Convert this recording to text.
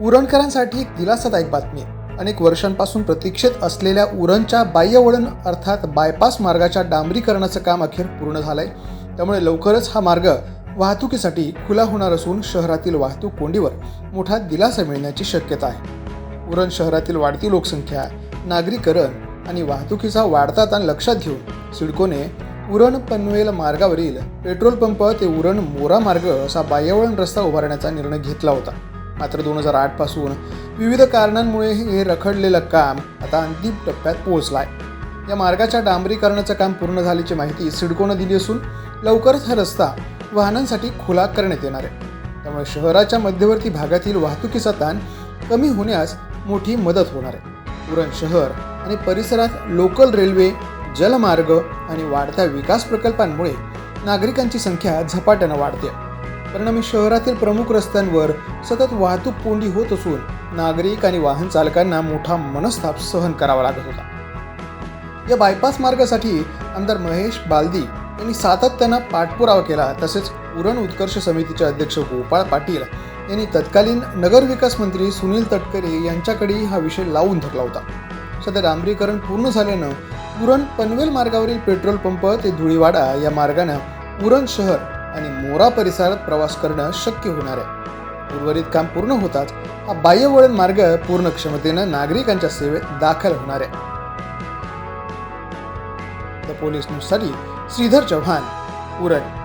उरणकरांसाठी एक दिलासादायक बातमी आहे. अनेक वर्षांपासून प्रतीक्षेत असलेल्या उरणच्या बाह्यवळण अर्थात बायपास मार्गाच्या डांबरीकरणाचं काम अखेर पूर्ण झालंय. त्यामुळे लवकरच हा मार्ग वाहतुकीसाठी खुला होणार असून शहरातील वाहतूक कोंडीवर मोठा दिलासा मिळण्याची शक्यता आहे. उरण शहरातील वाढती लोकसंख्या, नागरीकरण आणि वाहतुकीचा वाढता ताण लक्षात घेऊन सिडकोने उरण पनवेल मार्गावरील पेट्रोल पंप ते उरण मोरा मार्ग असा बाह्यवळण रस्ता उभारण्याचा निर्णय घेतला होता. मात्र 2008 पासून विविध कारणांमुळे हे रखडलेलं काम आता अंतिम टप्प्यात पोहोचलं आहे. या मार्गाच्या डांबरीकरणाचं काम पूर्ण झाल्याची माहिती सिडकोनं दिली असून लवकरच हा रस्ता वाहनांसाठी खुला करण्यात येणार आहे. त्यामुळे शहराच्या मध्यवर्ती भागातील वाहतुकीचा ताण कमी होण्यास मोठी मदत होणार आहे. उरण शहर आणि परिसरात लोकल रेल्वे, जलमार्ग आणि वाढत्या विकास प्रकल्पांमुळे नागरिकांची संख्या झपाट्यानं वाढते. परिणामी शहरातील प्रमुख रस्त्यांवर सतत वाहतूक कोंडी होत असून नागरिक आणि वाहन चालकांना मोठा मनस्ताप सहन करावा लागत होता. या बायपास मार्गासाठी आमदार महेश बालदी यांनी सातत्यानं पाठपुरावा केला. तसेच उरण उत्कर्ष समितीचे अध्यक्ष गोपाळ पाटील यांनी तत्कालीन नगरविकास मंत्री सुनील तटकरे यांच्याकडे हा विषय लावून धरला होता. सध्या डांबरीकरण पूर्ण झाल्यानं उरण पनवेल मार्गावरील पेट्रोल पंप ते धुळीवाडा या मार्गानं उरण शहर आणि मोरा परिसरात प्रवास करणं शक्य होणार आहे. उर्वरित काम पूर्ण होताच हा बाह्यवळण मार्ग पूर्ण क्षमतेनं नागरिकांच्या सेवेत दाखल होणार आहे. द पोलीस न्यूजसाठी श्रीधर चव्हाण, उरण.